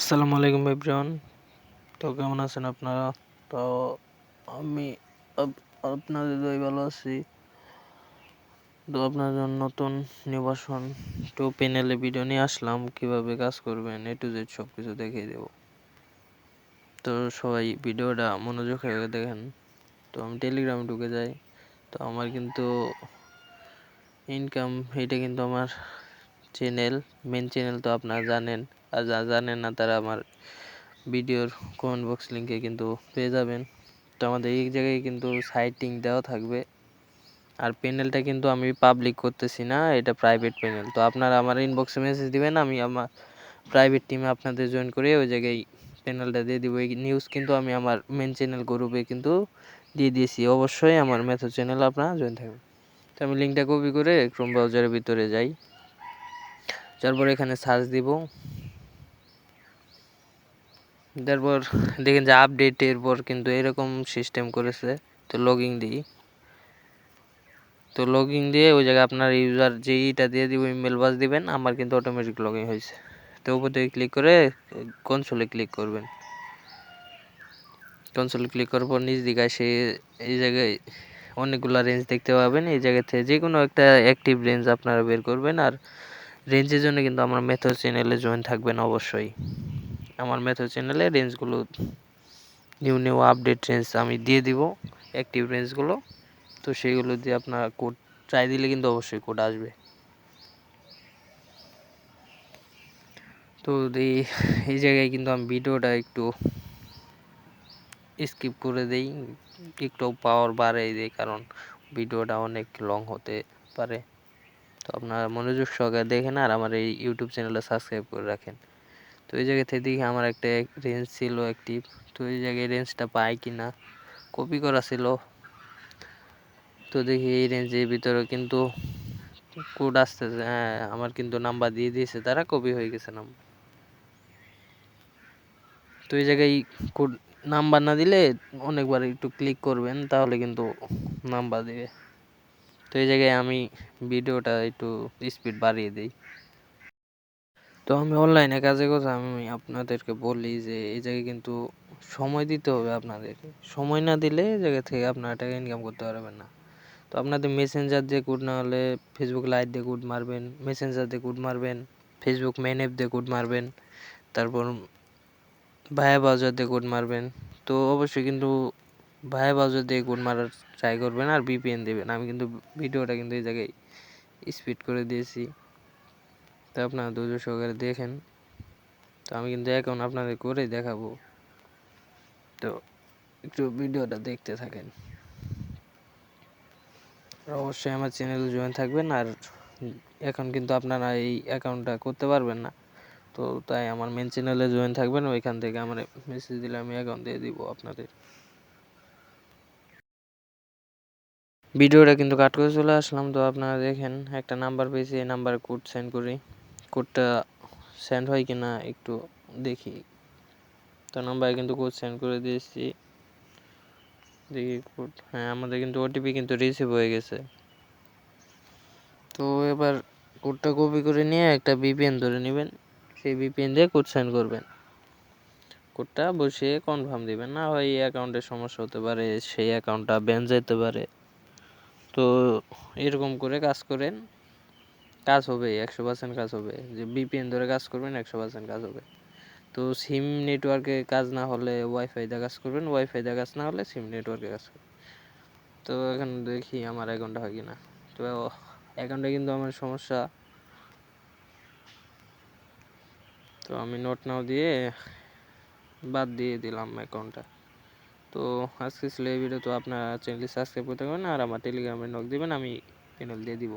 আসসালামু আলাইকুম এভরিওয়ান। তো কেমন আছেন আপনারা? তো আমি আপনাদের দোয়ায় ভালো আছি। তো আপনার জন্য নতুন নির্বাসন টু প্যানেলে ভিডিও নিয়ে আসলাম, কিভাবে কাজ করবেন A to Z সব কিছু দেখিয়ে দেব। তো সবাই ভিডিওটা মনোযোগ করে দেখেন। তো আমি টেলিগ্রামে ঢুকে যাই। তো আমার কিন্তু ইনকাম, এটা কিন্তু আমার চ্যানেল, মেন চ্যানেল তো আপনারা জানেন। আর যারা জানেন না তারা আমার ভিডিওর কমেন্ট বক্স লিঙ্কে কিন্তু পেয়ে যাবেন। তো আমাদের এই জায়গায় কিন্তু সাইটিং দেওয়া থাকবে। আর প্যানেলটা কিন্তু আমি পাবলিক করতেছি না, এটা প্রাইভেট প্যানেল। তো আপনারা আমার ইনবক্সে মেসেজ দিবেন, আমি আমার প্রাইভেট টিমে আপনাদের জয়েন করে ওই জায়গায় প্যানেলটা দিয়ে দিব। এই নিউজ কিন্তু আমি আমার মেন চ্যানেল গ্রুপে কিন্তু দিয়ে দিয়েছি। অবশ্যই আমার মেথড চ্যানেল আপনারা জয়েন থাকবেন। তো আমি লিঙ্কটা কপি করে ক্রোম ব্রাউজারের ভিতরে যাই, তারপর এখানে সার্চ দিব। তারপর দেখেন যে আপডেটের পর কিন্তু এরকম সিস্টেম করেছে। তো লগইন দিই। তো লগইন দিয়ে ওই জায়গায় আপনার ইউজার যেইটা দিয়ে দিব, ইমেল বাস দিবেন। আমার কিন্তু অটোমেটিক লগইন হয়েছে। তো উপর থেকে ক্লিক করে কনসোলে ক্লিক করবেন। কনসোলে ক্লিক করার পর নিচ দিকে এসে এই জায়গায় অনেকগুলো রেঞ্জ দেখতে পাবেন। এই জায়গা থেকে যে কোনো একটা অ্যাক্টিভ রেঞ্জ আপনারা বের করবেন। আর রেঞ্জের জন্য কিন্তু আমার মেথড চ্যানেলে জয়েন থাকবেন অবশ্যই। আমার মেথড চ্যানেলে রেঞ্জগুলো নিউ আপডেট রেঞ্জ আমি দিয়ে দিব, অ্যাক্টিভ রেঞ্জগুলো। তো সেইগুলো দিয়ে আপনার কোড ট্রাই দিলে কিন্তু অবশ্যই কোড আসবে। তো এই জায়গায় কিন্তু আমি ভিডিওটা একটু স্কিপ করে দেই, একটু পাওয়ার বাড়াই দিই, কারণ ভিডিওটা অনেক লং হতে পারে। তো আপনারা মনোযোগ সহকারে দেখেন আর আমার এই ইউটিউব চ্যানেলটা সাবস্ক্রাইব করে রাখেন। তো এই জায়গা থেকে দেখি আমার একটা রেঞ্জ ছিল অ্যাক্টিভ। তো এই জায়গায় রেঞ্জটা পাই কি না, কপি করা ছিল। তো দেখি এই রেঞ্জের ভিতরে কিন্তু কোড আসতেছে। হ্যাঁ, আমার কিন্তু নাম্বার দিয়ে দিয়েছে, তারা কপি হয়ে গেছে নাম্বার। তো এই জায়গায় কোড নাম্বার না দিলে অনেকবার একটু ক্লিক করবেন, তাহলে কিন্তু নাম্বার দিবে। তো এই জায়গায় আমি ভিডিওটা একটু স্পিড বাড়িয়ে দিই। তো আমি অনলাইনে কাজের কথা আমি আপনাদেরকে বলি যে এই জায়গায় কিন্তু সময় দিতে হবে আপনাদেরকে। সময় না দিলে এই জায়গা থেকে আপনারা টাকা ইনকাম করতে পারবেন না। তো আপনাদের মেসেঞ্জার দিয়ে কোড না হলে ফেসবুক লাইট দিয়ে কোড মারবেন, মেসেঞ্জার দিয়ে কোড মারবেন, ফেসবুক মেন অ্যাপ দিয়ে কোড মারবেন, তারপর ভায়া ব্রাউজার দিয়ে কোড মারবেন। তো অবশ্যই কিন্তু ভায়া ব্রাউজার দিয়ে কোড মারার ট্রাই করবেন আর VPN দেবেন। আমি কিন্তু ভিডিওটা কিন্তু এই জায়গায় স্পিড করে দিয়েছি, তো আপনারা ধৈর্য সহকারে দেখেন। তো আমি কিন্তু এখন আপনাদের করে দেখাবো, তো একটু ভিডিওটা দেখতে থাকেন। অবশ্যই আমার চ্যানেলে জয়েন থাকবেন। আর এখন কিন্তু আপনারা এই অ্যাকাউন্টটা করতে পারবেন না, তো তাই আমার মেন চ্যানেলে জয়েন থাকবেন। ওইখান থেকে আমার মেসেজ দিলে আমি অ্যাকাউন্ট দিয়ে দিব আপনাদের। ভিডিওটা কিন্তু কাট করে চলে আসলাম। তো আপনারা দেখেন একটা নাম্বার পেয়েছি, এই নাম্বারে কোড সেন্ড করি। কোডটা সেন্ড হয় কি না একটু দেখি। তো নাম্বারে কিন্তু কোড সেন্ড করে দিয়েছি, দেখি কোড। হ্যাঁ, আমাদের কিন্তু ওটিপি কিন্তু রিসিভ হয়ে গেছে। তো এবার কোডটা কপি করে নিয়ে একটা VPN ধরে নেবেন, সেই VPN দিয়ে কোড সেন্ড করবেন। কোডটা বসিয়ে কনফার্ম দিবেন, না হয় এই অ্যাকাউন্টের সমস্যা হতে পারে, সেই অ্যাকাউন্টটা ব্যান যেতে পারে। তো এরকম করে কাজ করেন, কাজ হবে, 100% কাজ হবে। যে VPN ধরে কাজ করবেন 100% কাজ হবে। তো সিম নেটওয়ার্কে কাজ না হলে ওয়াইফাই দিয়ে কাজ করবেন, ওয়াইফাই দিয়ে কাজ না হলে সিম নেটওয়ার্কে কাজ করবেন। তো এখন দেখি আমার অ্যাকাউন্টটা হয় কিনা। তো অ্যাকাউন্টে কিন্তু আমার সমস্যা। তো আমি নোট নাও দিয়ে বাদ দিয়ে দিলাম অ্যাকাউন্টটা। তো আজকে ছিল এই ভিডিও। তো আপনার চ্যানেলটি সাবস্ক্রাইব করতে পারবেন আর আমার টেলিগ্রামে নক দিবেন, আমি প্যানেল দিয়ে দিব।